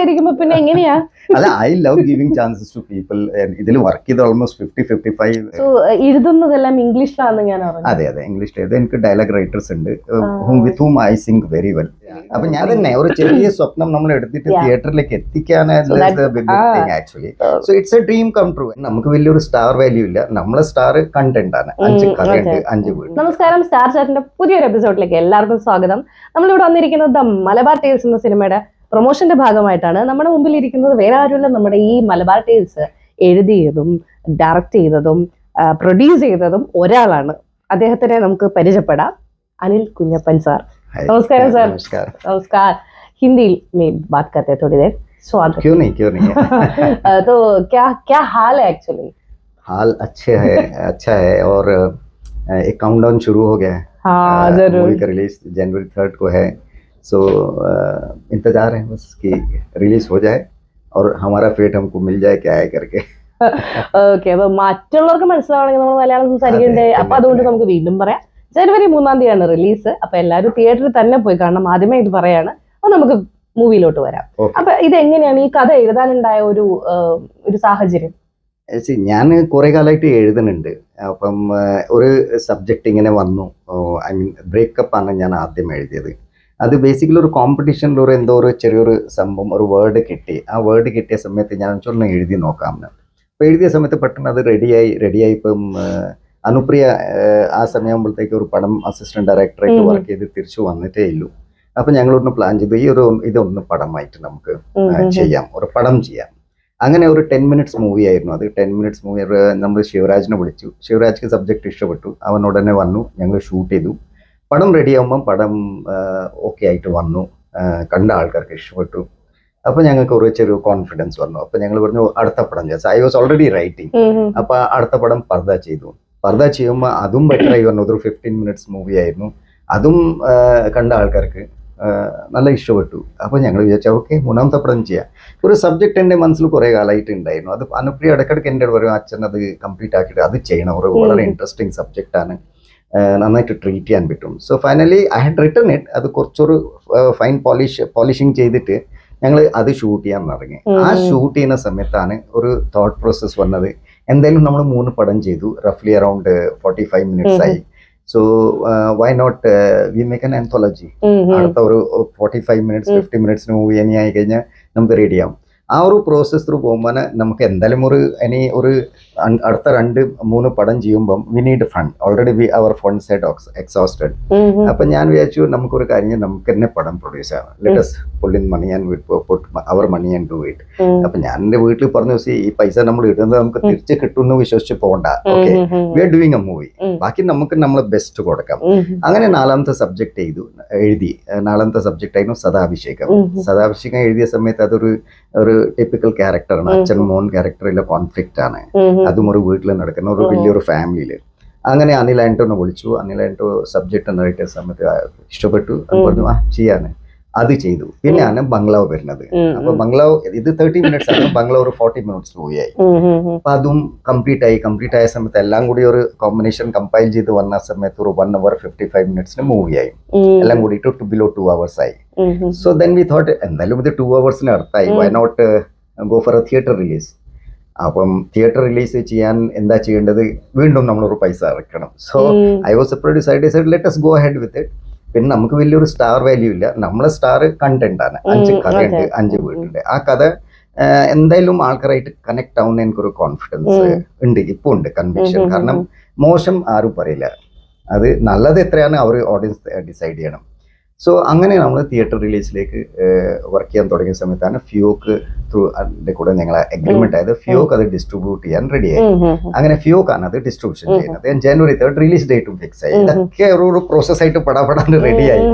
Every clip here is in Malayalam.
ഇരിക്കുമ്പോ പിന്നെ എങ്ങനെയാ? അല്ല, I love giving chances to people. ഇതിൽ വർക്ക് ചെയ്ത് ഓൾമോസ്റ്റ് 50-55. എഴുതുന്നതെല്ലാം ഇംഗ്ലീഷിലാണെന്ന് ഞാൻ അറിഞ്ഞു. അതെ, ഇംഗ്ലീഷിൽ എഴുതാൻ എനിക്ക് ഡയലോഗ് റൈറ്റേഴ്സ് ഉണ്ട്, with whom I sing very well. അപ്പൊ ഞാൻ തന്നെ ഒരു ചെറിയ സ്വപ്നം നമ്മൾ എടുത്തിട്ട് തിയേറ്ററിലേക്ക് എത്തിക്കാനാണ് actually. So it's a dream come true. നമുക്ക് വലിയൊരു സ്റ്റാർ വാല്യൂ ഇല്ല, നമ്മളെ സ്റ്റാർ കണ്ടന്റ് ആണ്. 5 കഥയുണ്ട്, 5 വീട്. നമസ്കാരം, സ്റ്റാർ ചാറ്റിന്റെ പുതിയൊരു എപ്പിസോഡിലേക്ക് എല്ലാവർക്കും സ്വാഗതം. നമ്മളിവിടെ വന്നിരിക്കുന്നത് മലബാർ ടേൽസ് എന്ന സിനിമയുടെ പ്രൊമോഷന്റെ ഭാഗമായിട്ടാണ്. നമ്മുടെ മുമ്പിൽ ഇരിക്കുന്നത് വേറെ ആരുമില്ല, നമ്മുടെ ഈ മലബാർ ടേൽസ് എഴുതിയതും ഡയറക്ട് ചെയ്തതും പ്രൊഡ്യൂസ് ചെയ്തതും ഒരാളാണ്. അദ്ദേഹത്തിനെ നമുക്ക് പരിചയപ്പെടാം. अनिल कुंजप्पन सर, नमस्कार सर। नमस्कार। हिंदी में बात करते हैं थोड़ी देर, स्वागत। क्यों नहीं तो क्या हाल है? एक्चुअली हाल अच्छा है और एक काउंटडाउन शुरू हो गया है। हाँ, जरूर। मूवी का रिलीज जनवरी 3 को है। सो इंतजार है बस कि रिलीज हो जाए और हमारा फेट हमको मिल जाए क्या है करके. ഓക്കെ, അപ്പൊ മറ്റുള്ളവർക്ക് മനസ്സിലാവണമെങ്കിൽ നമ്മൾ മലയാളം സംസാരിക്കണ്ടേ? അപ്പൊ അതുകൊണ്ട് നമുക്ക് വീണ്ടും പറയാം, ജനുവരി 3-ാം തീയതിയാണ് റിലീസ്. അപ്പൊ എല്ലാവരും തിയേറ്ററിൽ തന്നെ പോയി കാണണം. ആദ്യമേ ഇത് പറയാണ്. അപ്പൊ നമുക്ക് മൂവിയിലോട്ട് വരാം. അപ്പൊ ഇത് എങ്ങനെയാണ് ഈ കഥ എഴുതാനുണ്ടായ ഒരു സാഹചര്യം? ഞാൻ കുറെ കാലമായിട്ട് എഴുതുന്നുണ്ട്. അപ്പം ഒരു സബ്ജക്റ്റ് ഇങ്ങനെ വന്നു. ഐ മീൻ ബ്രേക്കപ്പ് ആണ് ഞാൻ ആദ്യം എഴുതിയത്. അത് ബേസിക്കലി ഒരു കോമ്പറ്റീഷനിൽ എന്തോ ഒരു ചെറിയൊരു സംഭവം, ഒരു വേർഡ് കിട്ടി. ആ വേർഡ് കിട്ടിയ സമയത്ത് ഞാൻ ചൊല്ലിനെ എഴുതി നോക്കാമെന്ന്. അപ്പോൾ എഴുതിയ സമയത്ത് പെട്ടെന്ന് അത് റെഡിയായി. ഇപ്പം അനുപ്രിയ ആ സമയമാകുമ്പോഴത്തേക്ക് ഒരു പടം അസിസ്റ്റന്റ് ഡയറക്ടറായിട്ട് വർക്ക് ചെയ്ത് തിരിച്ചു വന്നിട്ടേ ഉള്ളൂ. അപ്പം ഞങ്ങളൊന്ന് പ്ലാൻ ചെയ്തു, ഇതൊന്ന് പടമായിട്ട് നമുക്ക് ചെയ്യാം, ഒരു പടം ചെയ്യാം. അങ്ങനെ ഒരു 10 മിനിറ്റ്സ് മൂവി ആയിരുന്നു അത്. 10 മിനിറ്റ്സ് മൂവി നമ്മൾ ശിവരാജിനെ വിളിച്ചു. ശിവരാജ്ക്ക് സബ്ജക്റ്റ് ഇഷ്ടപ്പെട്ടു. അവൻ ഉടനെ വന്നു, ഞങ്ങൾ ഷൂട്ട് ചെയ്തു. പടം റെഡിയാകുമ്പം പടം ഓക്കെ ആയിട്ട് വന്നു, കണ്ട ആൾക്കാർക്ക് ഇഷ്ടപ്പെട്ടു. അപ്പോൾ ഞങ്ങൾക്ക് ഒരു ചെറിയ കോൺഫിഡൻസ് വന്നു. അപ്പോൾ ഞങ്ങൾ പറഞ്ഞു അടുത്ത പടം ചെയ്യാം. I was already writing. അപ്പോൾ അടുത്ത പടം പർദ ചെയ്തു. പർദ ചെയ്യുമ്പോൾ അതും ബെറ്ററായി വന്നു. ഒരു 15 മിനിറ്റ്സ് മൂവി ആയിരുന്നു. അതും കണ്ട ആൾക്കാർക്ക് നല്ല ഇഷ്ടപ്പെട്ടു. അപ്പോൾ ഞങ്ങൾ വിചാരിച്ചാൽ ഓക്കെ, 3-ാമത്തെ പടം ചെയ്യാം. ഒരു സബ്ജക്റ്റ് എൻ്റെ മനസ്സിൽ കുറേ കാലമായിട്ട് ഉണ്ടായിരുന്നു. അത് അനുപ്രിയ ഇടയ്ക്കിടയ്ക്ക് എൻ്റെ പറയും, അച്ഛൻ അത് കംപ്ലീറ്റ് ആക്കിയിട്ട് അത് ചെയ്യണം, ഒരു വളരെ ഇൻട്രസ്റ്റിംഗ് സബ്ജക്റ്റാണ്, നന്നായിട്ട് ട്രീറ്റ് ചെയ്യാൻ പറ്റും. So finally I had written it. അത് കുറച്ചൊരു ഫൈൻ പോളിഷിങ് ചെയ്തിട്ട് ഞങ്ങൾ അത് ഷൂട്ട് ചെയ്യാൻ തുടങ്ങി. ആ ഷൂട്ട് ചെയ്യുന്ന സമയത്താണ് ഒരു തോട്ട് പ്രോസസ് വന്നത്. എന്തായാലും നമ്മൾ 3 പടം ചെയ്തു, റഫ്ലി അറൌണ്ട് 45 മിനിറ്റ്സ് ആയി. So why not we make an anthology. അടുത്ത ഒരു 45 മിനിറ്റ്സ് 50 മിനിറ്റ്സിന് മൂവി ഇനി ആയി കഴിഞ്ഞാൽ നമുക്ക് റെഡിയാവും. ആ ഒരു പ്രോസസ് ത്രൂ പോകുമ്പോൾ നമുക്ക് എന്തായാലും ഒരു അടുത്ത 2-3 പടം ചെയ്യുമ്പം വി നീഡ് ഫണ്ട്. ഓൾറെഡി അവർ ഫണ്ട്സ് ഹെഡ് എക്സോസ്റ്റഡ്. അപ്പം ഞാൻ വിചാരിച്ചു നമുക്കൊരു കാര്യം, നമുക്ക് തന്നെ പടം പ്രൊഡ്യൂസ് ചെയ്യാം. Let us pull in money and put our money and do it. അപ്പം ഞാൻ എൻ്റെ വീട്ടിൽ പറഞ്ഞു, ഈ പൈസ നമ്മൾ ഇടുന്നത് നമുക്ക് തിരിച്ച് കിട്ടുമെന്ന് വിശ്വസിച്ച് പോകണ്ട. Okay, we are doing a movie, ബാക്കി നമുക്ക് നമ്മൾ ബെസ്റ്റ് കൊടുക്കാം. അങ്ങനെ 4-ാമത്തെ സബ്ജക്റ്റ് എഴുതി. 4-ാമത്തെ സബ്ജക്റ്റ് ആയിരുന്നു സദാഭിഷേകം. സദാഭിഷേകം എഴുതിയ സമയത്ത് അതൊരു ടിപ്പിക്കൽ ക്യാരക്ടറാണ്. അച്ഛൻ മോൻ ക്യാരക്ടറിലെ കോൺഫ്ലിക്റ്റ് ആണ്. അതും ഒരു വീട്ടിൽ നടക്കുന്ന ഒരു വലിയൊരു ഫാമിലിയിൽ. അങ്ങനെ അനിൽ ആന്റോനെ വിളിച്ചു. അനിൽ ആന്റോ സബ്ജക്റ്റ് റൈറ്റ് സമയത്ത് ഇഷ്ടപ്പെട്ടു, പറഞ്ഞു ചെയ്യാന്. അത് ചെയ്തു. പിന്നെയാണ് ബംഗ്ലാവ് വരുന്നത്. അപ്പൊ ബംഗ്ലാവ് ഇത് 30 മിനിറ്റ്സ് ആണ്, ബംഗ്ലാവ് ഒരു 40 മിനിറ്റ്സ് മൂവിയായി. അപ്പൊ അതും കംപ്ലീറ്റ് ആയ സമയത്ത് എല്ലാം കൂടി ഒരു കോമ്പിനേഷൻ കമ്പൈൽ ചെയ്ത് വന്ന സമയത്ത് ഒരു 1 hour 55 മിനിറ്റ്സിന് മൂവിയായി. എല്ലാം കൂടിയിട്ട് ബിലോ 2 hours ആയി. സോ ദെൻ വി തോട്ട് എന്തായാലും ഇത് 2 hours അടുത്തായി, why not go for a theatre release. അപ്പം തിയേറ്റർ റിലീസ് ചെയ്യാൻ എന്താ ചെയ്യേണ്ടത്? വീണ്ടും നമ്മളൊരു പൈസ ഇറക്കണം. So I was a producer. I decide let us go ahead with it. പിന്നെ നമുക്ക് വലിയൊരു സ്റ്റാർ വാല്യൂ ഇല്ല, നമ്മളെ സ്റ്റാർ കണ്ടന്റ് ആണ്. 5 കഥയുണ്ട്, 5 വീടുണ്ട്. ആ കഥ എന്തായാലും ആൾക്കാരായിട്ട് കണക്ട് ആവുന്ന എനിക്കൊരു കോൺഫിഡൻസ് ഉണ്ട്, ഇപ്പോൾ ഉണ്ട് കൺവിക്ഷൻ. കാരണം മോശം ആരും പറയില്ല, അത് നല്ലത് എത്രയാണ് അവർ ഓഡിയൻസ് ഡിസൈഡ് ചെയ്യണം. സോ അങ്ങനെ നമ്മൾ തിയേറ്റർ റിലീസിലേക്ക് വർക്ക് ചെയ്യാൻ തുടങ്ങിയ സമയത്താണ് ഫിയോക്ക് ത്രൂ അതിൻ്റെ കൂടെ ഞങ്ങൾ അഗ്രിമെന്റ് ആയത്. ഫിയോക്ക് അത് ഡിസ്ട്രിബ്യൂട്ട് ചെയ്യാൻ റെഡിയായി. അങ്ങനെ ഫിയോക്കാണ് അത് ഡിസ്ട്രിബ്യൂഷൻ ചെയ്യുന്നത്. ജനുവരി 3 റിലീസ് ഡേറ്റും ഫിക്സ് ആയി. ഇതൊക്കെ ഒരു പ്രോസസ് ആയിട്ട് പടാൻ റെഡിയായി.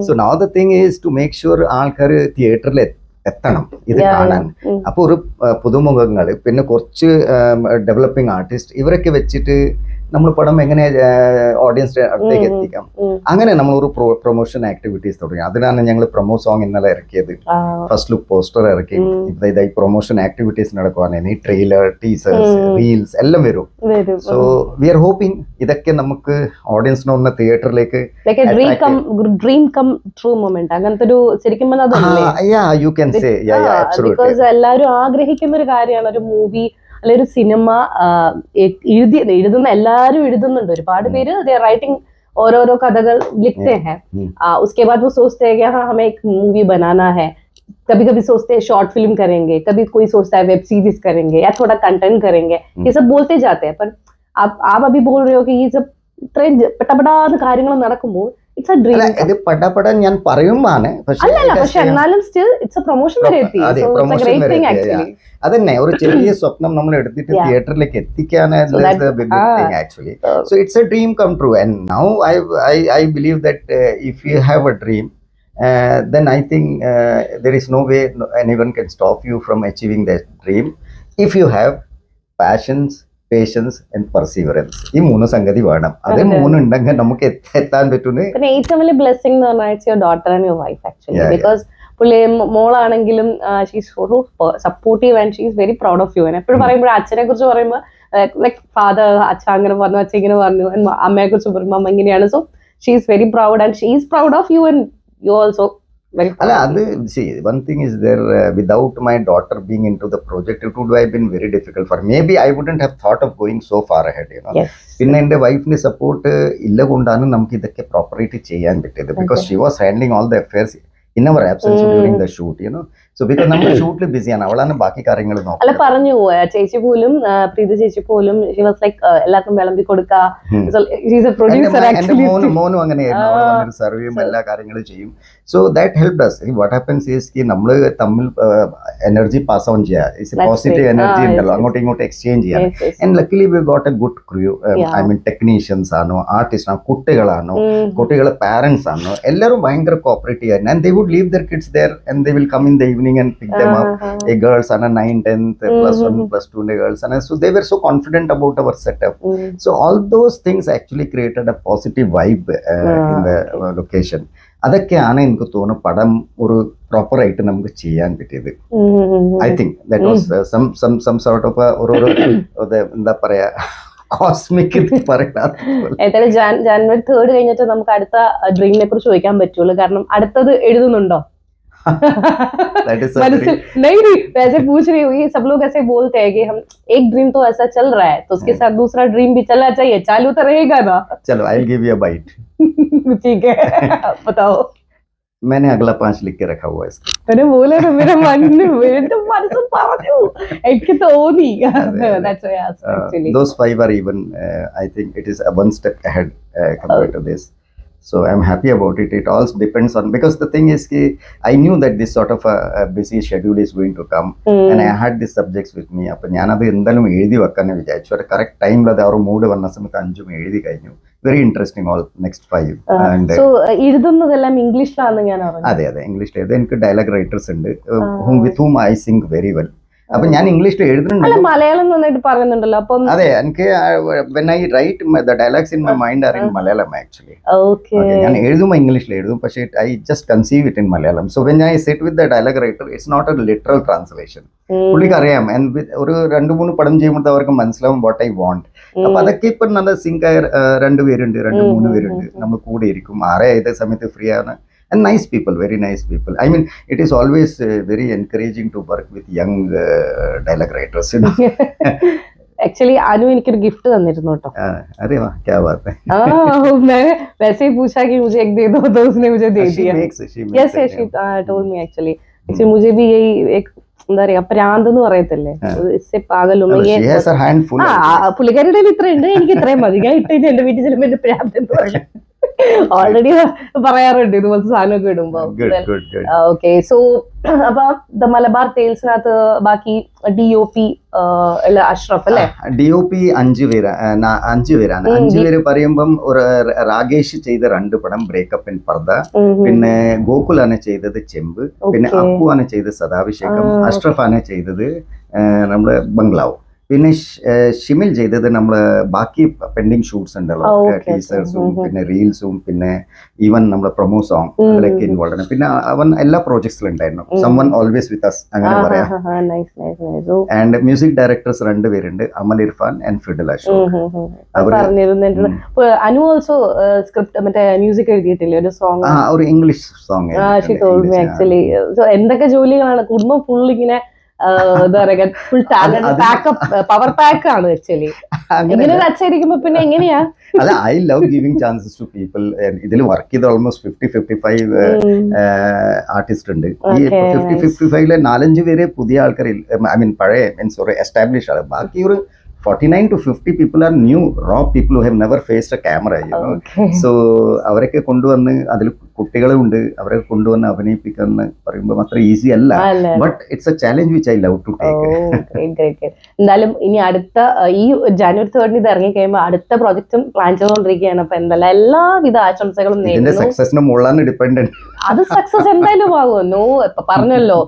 So now the thing is to make sure ആൾക്കാർ തിയേറ്ററിൽ എത്തണം ഇത് കാണാൻ. അപ്പോൾ ഒരു പുതുമുഖങ്ങൾ, പിന്നെ കുറച്ച് ഡെവലപ്പിംഗ് ആർട്ടിസ്റ്റ്, ഇവരൊക്കെ വെച്ചിട്ട് നമ്മൾ പടം എങ്ങനെ ഓഡിയൻസിന്റെ അടുത്തേക്ക് എത്തിക്കാം, അങ്ങനെ നമ്മളൊരു പ്രൊമോഷൻ ആക്ടിവിറ്റീസ് തുടങ്ങി. അതിനാണ് ഞങ്ങൾ പ്രൊമോ സോങ് ഇന്നലെ ഇറക്കിയത്, ഫസ്റ്റ് ലുക്ക് പോസ്റ്റർ ഇറക്കി. ഇതായി പ്രൊമോഷൻ ആക്ടിവിറ്റീസ് നടക്കുവാണ്. ഇനി ട്രെയിലർ, ടീസേഴ്സ്, റീൽസ് എല്ലാം വരും. സോ വി ആർ ഹോപ്പിംഗ് ഇതൊക്കെ നമുക്ക് ഓഡിയൻസിനെ ഒന്ന് തിയേറ്ററിലേക്ക് ഡ്രീം കം ട്രൂ മൊമെന്റ്, അങ്ങനത്തെ ഒരു ശരിക്കും യു ക്യാൻ സേ ബിക്കോസ് എല്ലാവരും ആഗ്രഹിക്കുന്ന ഒരു കാര്യമാണ് ഒരു മൂവി അല്ലെ ഒരു സിനിമ എഴുതുന്ന എല്ലാരും എഴുതുന്നുണ്ട്. ഒരുപാട് പേര് റൈറ്റിംഗ് ഓരോരോ കഥകൾ लिखते हैं, उसके बाद वो सोचते हैं कि हाँ हमें एक मूवी बनाना है. कभी कभी सोचते हैं शॉर्ट फिल्म करेंगे, कभी कोई सोचता है वेब सीरीज करेंगे या थोड़ा कंटेंट करेंगे. ये सब बोलते जाते हैं, पर आप अभी बोल रहे हो कि ये सब ഇത്രയും പെട്ടപ്പെടാത്ത കാര്യങ്ങൾ നടക്കുമ്പോൾ ഇറ്റ്സ് എ ഡ്രീം. ഇത് പടപട ഞാൻ പറയുമ്പോഴാണ്, പക്ഷെ എന്നാലും സ്റ്റിൽ ഇറ്റ്സ് എ പ്രൊമോഷൻ വരെ എത്തി. അതന്നെ ഒരു ചെറിയ സ്വപ്നം നമ്മൾ എടുത്തിട്ട് തിയേറ്ററിലേക്ക് എത്തിക്കാനാണ് actually. So it's a dream come true. And now I believe that if you have a dream, then I think there is no way anyone can stop you from achieving that dream if you have passions, patience and perseverance. ഈ 3 സംഗതി വേണം. അത് 3 ഉണ്ടെങ്കിൽ നമുക്ക് എത്താൻ പറ്റുന്ന പിന്നെ ഏറ്റവും വലിയ ബ്ലെസ്സിംഗ് എന്ന് പറഞ്ഞാൽ your daughter and your wife actually. Because പുള്ളി മോളാണെങ്കിലും she's supportive and she's very proud of you. എപ്പോഴും പറയുമ്പോൾ അച്ഛനെ കുറിച്ച് പറയുമ്പോൾ ലൈക് ഫാദർ, അച്ഛൻ അങ്ങനെ പറഞ്ഞു, അച്ഛൻ ഇങ്ങനെ പറഞ്ഞു, അമ്മയെ കുറിച്ച് പറയുമ്പോൾ അമ്മ ഇങ്ങനെയാണ്. So she's very proud and she's proud of you and you also. അല്ല അത് one thing is there, without my daughter being into the project it would have been very difficult for me. Maybe I wouldn't have thought of going so far ahead, you know. പിന്നെ എൻ്റെ വൈഫിന്റെ സപ്പോർട്ട് ഇല്ല കൊണ്ടാണ് നമുക്ക് ഇതൊക്കെ പ്രോപ്പറായിട്ട് ചെയ്യാൻ പറ്റിയത്. Because she was handling all the affairs in our absence during the shoot, you know. So because നമ്മൾ ഷൂട്ടിൽ ബിസിയാണ്, അവളാണ് ബാക്കി കാര്യങ്ങൾ നോക്കുന്നത്. അല്ല പറഞ്ഞു ചേച്ചി പോലും, പ്രീതി ചേച്ചി പോലും she was like എല്ലാവർക്കും വിളമ്പി കൊടുക്കുക. She's a producer actually. എൻ്റെ മോനും അങ്ങനെയായിരുന്നു, അവൾ വന്നിട്ട് സെർവ് ചെയ്യും, എല്ലാ കാര്യങ്ങളും ചെയ്യും. So that helped us. What happens is നമ്മൾ തമ്മിൽ എനർജി പാസ് ഓൺ ചെയ്യുക. ഇറ്റ്സ് പോസിറ്റീവ് എനർജി ഉണ്ടല്ലോ, അങ്ങോട്ടും ഇങ്ങോട്ടും എക്സ്ചേഞ്ച് ചെയ്യാൻ. And luckily we got a good crew. I mean technicians ആണോ, ആർട്ടിസ്റ്റ് ആണോ, കുട്ടികളാണോ, കുട്ടികളെ പാരന്റ്സ് ആണോ, എല്ലാവരും ഭയങ്കര കോപ്പറേറ്റീവ് ആയിരുന്നു. And they would leave their kids there and they will come in the evening and pick them up. A girls and a 9, 10th, plus 1, plus 2 girls, and so they were so confident about our setup. So all those things actually created a positive vibe in the location. അതൊക്കെയാണ് എനിക്ക് തോന്നുന്നു പടം ഒരു പ്രോപ്പർ ആയിട്ട് നമുക്ക് ചെയ്യാൻ പറ്റിയത്. I think that was some sort of ഒരു എന്താ പറയാ കോസ്മിക് പറയാം. ഏതായാലും ജാനുവരി 3 കഴിഞ്ഞിട്ട് നമുക്ക് അടുത്ത ഡ്രീമിനെ കുറിച്ച് ചോദിക്കാൻ പറ്റുള്ളൂ. കാരണം അടുത്തത് എഴുതുന്നുണ്ടോ? नहीं वैसे पूछ रही हुई. सब लोग ऐसे बोलते हैं कि हम एक ड्रीम तो ऐसा चल रहा है तो उसके साथ दूसरा ड्रीम भी चलना चाहिए. चालू तो रहेगा ना. चलो I will give you a bite. ठीक है बताओ. मैंने अगला 5 लिख के रखा हुआ है इसका. मैंने बोला ना मेरे मन से പറഞ്ഞു എനിക്ക് തോന്നി. That's why I asked actually. Those 5 are even I think it is one step ahead compared to this. So I'm happy about it. It all depends on, because the thing is I knew that this sort of a busy schedule is going to come and I had these subjects with me. അപ്പോൾ ഞാനത് എന്തായാലും എഴുതി വെക്കാന്ന് വിചാരിച്ചു. ഒരു കറക്റ്റ് ടൈമിൽ അത് ഒരു മൂഡ് വന്ന സമയത്ത് 5 എഴുതി കഴിഞ്ഞു. Very interesting all next 5. So എഴുതുന്നതെല്ലാം ഇംഗ്ലീഷിലാണെന്ന് ഞാൻ അറിഞ്ഞു. അതെ ഇംഗ്ലീഷിൽ എഴുതി. എനിക്ക് ഡയലോഗ് റൈറ്റേഴ്സ് ഉണ്ട് with whom I sing very well. അപ്പൊ ഞാൻ ഇംഗ്ലീഷിൽ എഴുതുന്നുണ്ട്, മലയാളം നന്നായിട്ട് പറയുന്നുണ്ടല്ലോ. അപ്പം അതെ എനിക്ക് when I write the dialogues in my mind are in Malayalam actually. Okay. ഞാൻ എഴുതുമ്പോൾ ഇംഗ്ലീഷിൽ എഴുതും, പക്ഷേ I just conceive it in Malayalam. So when I sit with the dialogue writer, it's not a literal translation. പുള്ളിക്ക് അറിയാം. ഒരു 2-3 പടം ചെയ്യുമ്പോൾ അവർക്ക് മനസ്സിലാവും what I want. അപ്പൊ അതൊക്കെ ഇപ്പൊ നല്ല സിങ്ക് ആയ 2 പേരുണ്ട്, 2-3 പേരുണ്ട്, നമ്മൾ കൂടെ ഇരിക്കും. 6-5 സമയത്ത് ഫ്രീ ആണ്. And nice people, very nice people. I mean, it is always very encouraging to work with young dialogue writers, you know. Actually आनु എനിക്കൊരു ഗിഫ്റ്റ് തന്നിരുന്നു കേട്ടോ. अरे वाह क्या बात है. मैं वैसे ही पूछा कि मुझे एक दे दो तो उसने मुझे दे दिया. Yes, she told me actually. Actually मुझे भी यही एक എന്താ പറയാ പ്രാന്ത് എന്ന് പറയത്തില്ലേ, പുള്ളിക്കാരുടെ ഇത്ര ഉണ്ട്, എനിക്ക് ഇത്രയും മതി, ഞാൻ ഇട്ട് എന്റെ വീട്ടിൽ ചെല്ലുമ്പോ എന്റെ പ്രാന്ത് എന്ന് പറയും. ഓൾറെഡി പറയാറുണ്ട് ഇതുപോലത്തെ സാധനമൊക്കെ ഇടുമ്പോ. ഓക്കെ, സോ അപ്പൊ ദ മലബാർ ടെയിൽസിനകത്ത് ബാക്കി DOP അഷ്റഫ് അല്ലേ? DOP 5 പേരാണ്. 5 പേര് പറയുമ്പം ഒരു രാകേഷ് ചെയ്ത 2 പടം ബ്രേക്കപ്പ് ഇൻ പർദ, പിന്നെ ഗോകുലാണ് ചെയ്തത് ചെമ്പ്, പിന്നെ അപ്പു ആണ് ചെയ്തത് സദാഭിഷേകം, അഷ്റഫ് ആണ് ചെയ്തത് നമ്മുടെ ബംഗ്ലാവ്. പിന്നെ ഷിമിൽ ചെയ്തത് നമ്മള് ബാക്കി പെൻഡിങ് ഷൂട്ട്സ് ഉണ്ടല്ലോ, okay, ടീസേഴ്സും okay. പിന്നെ റീൽസും പിന്നെ ഈവൻ നമ്മുടെ പ്രൊമോ സോങ് അതിലൊക്കെ ഇൻവോൾവ് ആണ്. പിന്നെ അവൻ എല്ലാ പ്രോജക്ട്സിലും ഉണ്ടായിരുന്നു. സംവൺ ഓൾവേസ് വിത്ത് അസ് അങ്ങനെ പറയാം. Nice nice nice. And music directors 2 പേരുണ്ട്, അമൽ ഇർഫാൻ ആൻഡ് ഫിഡിൽ അശോക്. പറഞ്ഞിരുന്നു. അനു ഓൾസോ സ്ക്രിപ്റ്റ് മറ്റേ മ്യൂസിക് എഴുതിയിട്ടില്ലേ ഒരു സോങ്? ഒരു ഇംഗ്ലീഷ് സോങ്. ആക്ച്വലി എന്തൊക്കെ ജോലികളാണ്, കുടുംബം ഫുൾ ഇങ്ങനെ എന്താ പറയാ full talent pack up power pack ആണ് ആക്ച്വലി. ഇങ്ങനെ ഒരു അച്ഛരിക്കുമ്പോ പിന്നെ എങ്ങനെയാ? അല്ല, I love giving chances to people. ഇതിൽ വർക്ക് ചെയ്ത ഓൾമോസ്റ്റ് 50-55 ആർട്ടിസ്റ്റ് ഉണ്ട്. ഈ 50-55 4-5 പേര് പുതിയ ആൾക്കാർ, ഐ മീൻ പഴയ മീൻസ് ഒരു എസ്റ്റാബ്ലിഷ് ആണ്. ബാക്കി ഒരു 49 to 50 people are new raw people who have never faced a camera, you know. So അവരൊക്കെ കൊണ്ടുവന്ന് അതിൽ കുട്ടികളുണ്ട്, അവരെ കൊണ്ടുവന്ന് അഭിനയിപ്പിക്കുന്ന പറയുമ്പോൾ അത്ര ഈസി അല്ല. But it's a challenge which I love to take. എന്തായാലും ഇനി അടുത്ത ഈ January 3rd ഇത് ഇറങ്ങി കഴിയുമ്പോൾ അടുത്ത പ്രോജക്റ്റും പ്ലാൻ ചെയ്തുകൊണ്ടിരിക്കുകയാണ്. അപ്പൊ എന്തായാലും എല്ലാവിധ ആശംസകളും ഇതിന്റെ സക്സസിന് മുകളിലാണ് ഡിപ്പെൻഡന്റ്. അത് സക്സസ് എന്തായാലും ആകുമോ? ഇപ്പൊ പറഞ്ഞല്ലോ,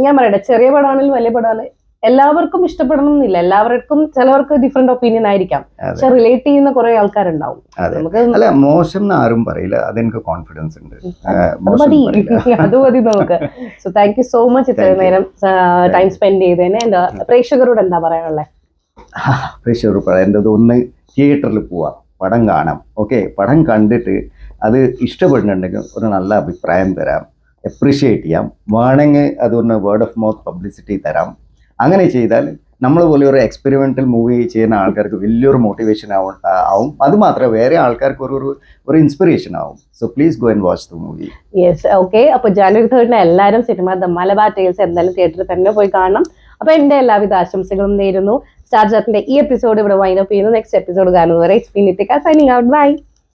ഞാൻ പറയട്ടെ, ചെറിയ പടമാണെങ്കിലും വലിയ പടമാണ് എല്ലാവർക്കും ഇഷ്ടപ്പെടണം എന്നില്ല. എല്ലാവർക്കും ചിലവർക്ക് ഡിഫറെന്റ് ഒപ്പീനിയൻ ആയിരിക്കാം. പക്ഷെ റിലേറ്റ് ചെയ്യുന്ന കുറെ ആൾക്കാരുണ്ടാവും. അല്ല, മോശം ആരും പറയില്ല, അതെനിക്ക് കോൺഫിഡൻസ് ഉണ്ട്. അത് മതി നമുക്ക്. So thank you so much ഇത്രയും നേരം ടൈം സ്പെൻഡ് ചെയ്തതിന്. എന്താ പ്രേക്ഷകരോട് എന്താ പറയാനുള്ളത്? പ്രേക്ഷകരോട് പറയേണ്ടത്, ഒന്ന് തിയേറ്ററിൽ പോവാം, പടം കാണാം. ഓക്കെ, പടം കണ്ടിട്ട് അത് ഇഷ്ടപ്പെടുന്നുണ്ടെങ്കിൽ ഒരു നല്ല അഭിപ്രായം തരാം, എപ്രീഷിയേറ്റ് ചെയ്യാം. വേണമെങ്കിൽ അതൊന്ന് വേർഡ് ഓഫ് മൗത്ത് പബ്ലിസിറ്റി തരാം. അങ്ങനെ ചെയ്താൽ നമ്മൾ പോലെ ഒരു എക്സ്പെരിമെന്റൽ മൂവി ചെയ്യുന്ന ആൾക്കാർക്ക് വലിയൊരു മോട്ടിവേഷൻ ആവും. അത് മാത്രമേ വേറെ ആൾക്കാർക്ക് ഒരു ഇൻസ്പിറേഷൻ ആവും. So please go and watch the movie. Yes, okay. അപ്പൊ January 3rd എല്ലാവരും സിനിമ ദ മലബാർ ടേൽസ് എന്തായാലും തിയേറ്ററിൽ തന്നെ പോയി കാണണം. അപ്പൊ എന്റെ എല്ലാവിധ ആശംസകളും നേരുന്നു. സ്റ്റാർ ചാറ്റിന്റെ ഈ എപ്പിസോഡ് ഇവിടെ വൈൻഡ് അപ്പ് ചെയ്യുന്നു. നെക്സ്റ്റ് എപ്പിസോഡ് കാണുന്നവരെ it's me Nitika signing out. By.